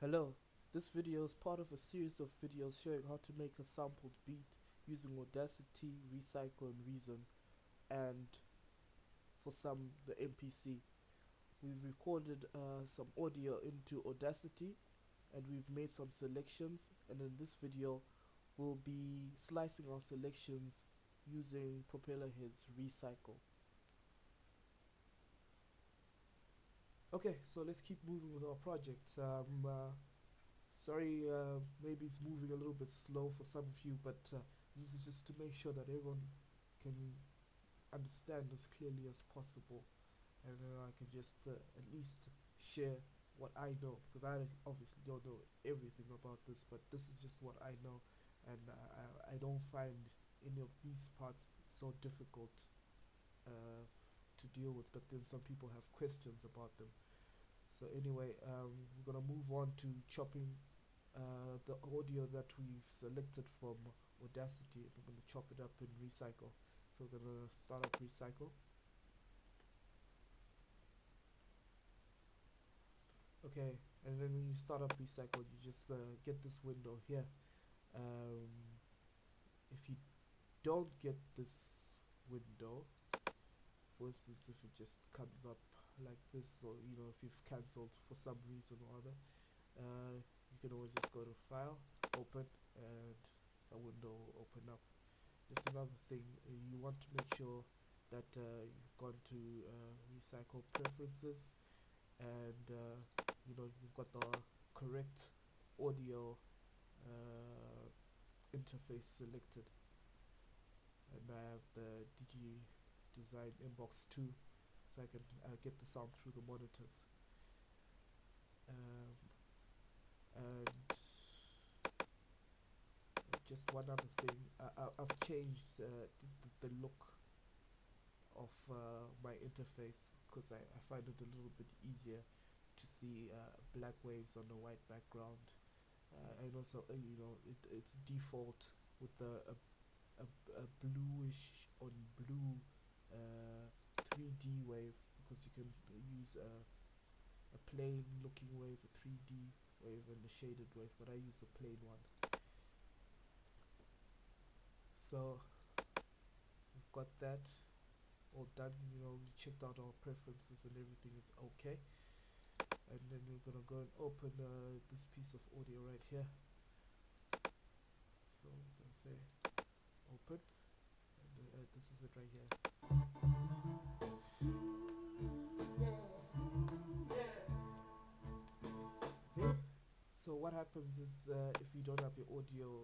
Hello, this video is part of a series of videos showing how to make a sampled beat using Audacity, Recycle and Reason, and for some the MPC. We've recorded some audio into Audacity and we've made some selections, and in this video we'll be slicing our selections using Propellerhead's Recycle. Okay, so let's keep moving with our project. Sorry, maybe it's moving a little bit slow for some of you, but this is just to make sure that everyone can understand as clearly as possible, and I can just at least share what I know, because I obviously don't know everything about this, but this is just what I know, and I don't find any of these parts so difficult to deal with, but then some people have questions about them. So anyway, we're gonna move on to chopping the audio that we've selected from Audacity, and we're gonna chop it up in Recycle. So we're gonna start up Recycle. Okay, and then when you start up Recycle, you just get this window here. If you don't get this window, for instance, if it just comes up like this, or if you've cancelled for some reason or other, you can always just go to File, Open, and a window will open up. Just another thing, you want to make sure that you've gone to Recycle Preferences, and you've got the correct audio interface selected. And I have the Digi Design Inbox 2, so I can get the sound through the monitors. And just one other thing, I've changed the look of my interface, because I find it a little bit easier to see black waves on a white background, and also it's default with a bluish on blue 3D wave, because you can use a plain looking wave, a 3D wave, and a shaded wave, but I use a plain one. So we've got that all done. We checked out our preferences and everything is okay, and then we're gonna go and open this piece of audio right here. So we're gonna say open, and this is it right here. So what happens is, if you don't have your audio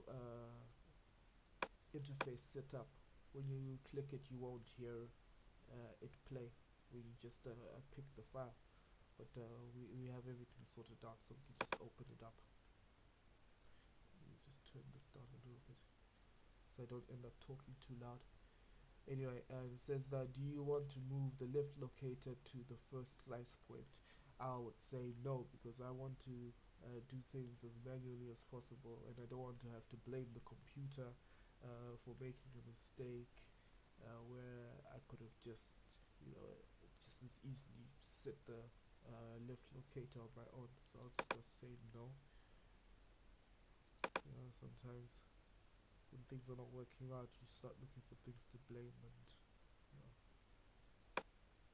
interface set up, when you click it you won't hear it play when you just pick the file, but we have everything sorted out, so we can just open it up. Let me just turn this down a little bit so I don't end up talking too loud. Anyway, it says, do you want to move the left locator to the first slice point? I would say no, because I want to do things as manually as possible, and I don't want to have to blame the computer for making a mistake, where I could have just as easily set the left locator on my own. So I'll just gonna say no. Sometimes when things are not working out, you start looking for things to blame, and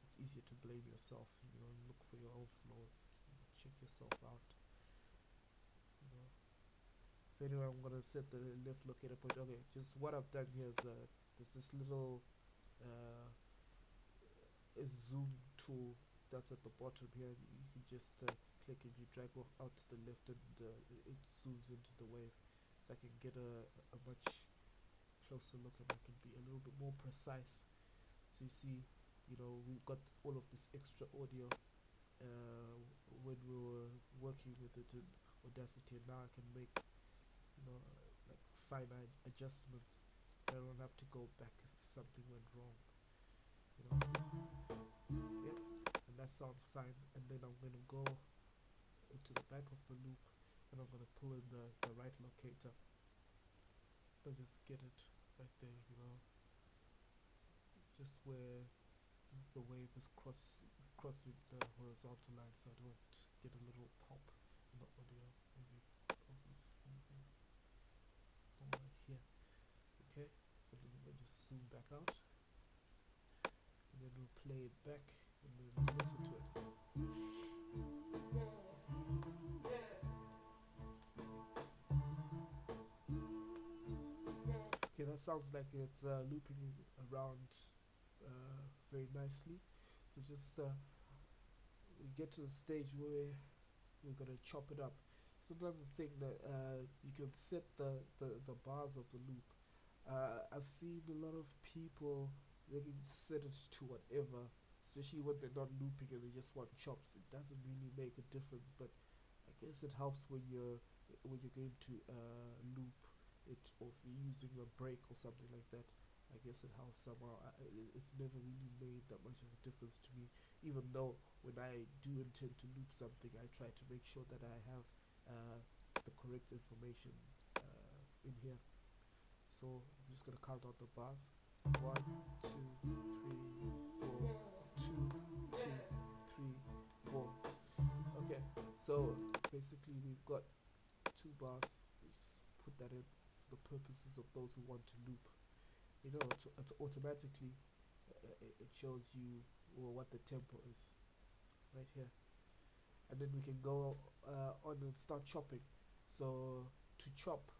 it's easier to blame yourself. Look for your own flaws, check yourself out. So anyway, I'm gonna set the left locator point. Okay, just what I've done here is there's this little zoom tool that's at the bottom here. You can just click and you drag out to the left, and it zooms into the wave, so I can get a much closer look, and I can be a little bit more precise. So you see, we got all of this extra audio when we were working with it in Audacity, and now I can make like finite adjustments. I don't have to go back if something went wrong. Yep, and that sounds fine. And then I'm gonna go to the back of the loop, and I'm gonna pull in the right locator. I'll just get it right there, just where the wave is crossing the horizontal line, so I don't get a little pop in not audio, maybe probably over here. Okay, and then we'll just zoom back out, and then we'll play it back, and then we'll listen to it. Okay, that sounds like it's looping around very nicely. So just we get to the stage where we're gonna chop it up. It's another thing that you can set the bars of the loop. I've seen a lot of people, they can set it to whatever, especially when they're not looping and they just want chops. It doesn't really make a difference, but I guess it helps when you're going to loop it, or if you're using a break or something like that. I guess it helps somehow. It's never really made that much of a difference to me, even though when I do intend to loop something, I try to make sure that I have the correct information in here. So I'm just gonna count out the bars. 1, 2, 3, 4, 2, 3, 4. Okay, so basically we've got 2 bars. Just put that in for the purposes of those who want to loop. You know, it automatically it shows you what the tempo is right here, and then we can go on and start chopping. So to chop,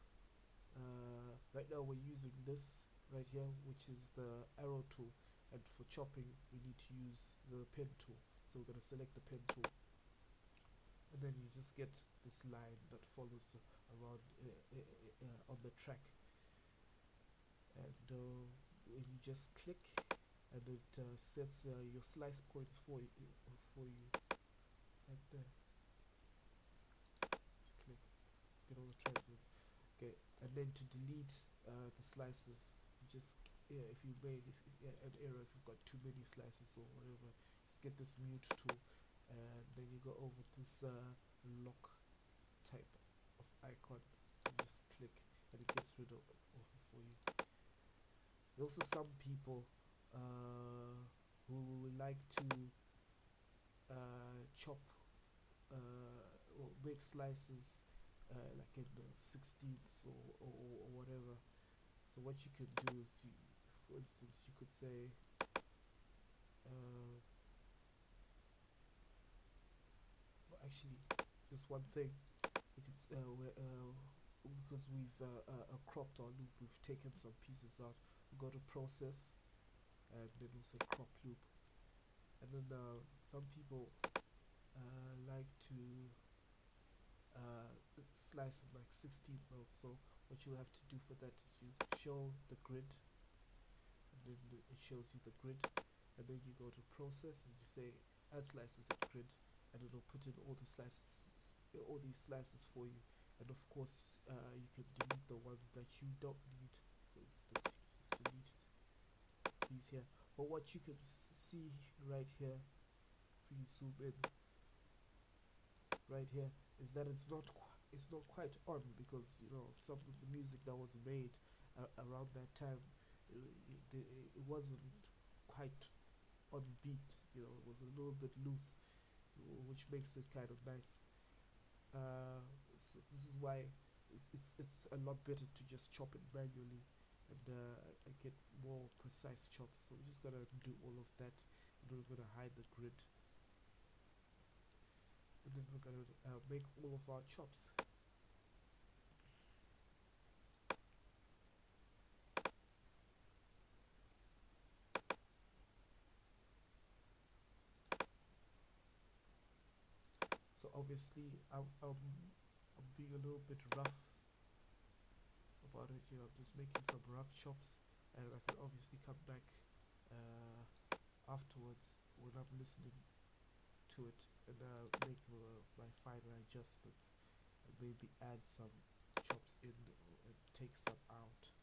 right now we're using this right here, which is the arrow tool, and for chopping we need to use the pen tool. So we're going to select the pen tool, and then you just get this line that follows around on the track, and you just click, and it sets your slice points for you right there. Just click, let's get all the transients. Okay, and then to delete the slices, you just if you made an error, if you've got too many slices or whatever, just get this mute tool, and then you go over this lock type of icon, and just click, and it gets rid of it for you. There are also some people who like to chop or make slices like in the 16ths or whatever. So what you could do is, for instance, you could say well, actually, just one thing. You could because we've cropped our loop, we've taken some pieces out. We go to process, and then we'll say crop loop. And then some people like to slice it like 16 mils. So what you have to do for that is you show the grid, and then it shows you the grid, and then you go to process and you say add slices at grid, and it'll put in all these slices for you. And of course you can delete the ones that you don't need. For instance, you just delete these here. But what you can see right here, if you zoom in right here, is that it's not quite on, because you know some of the music that was made around that time, it wasn't quite on beat. You know, it was a little bit loose, which makes it kind of nice. So this is why it's a lot better to just chop it manually, and get more precise chops. So we're just gonna do all of that, and then we're gonna hide the grid, and then we're gonna make all of our chops. So obviously I'm being a little bit rough about it. You know, I'm just making some rough chops, and I can obviously come back afterwards when I'm listening to it, and make my finer adjustments, and maybe add some chops in and take some out.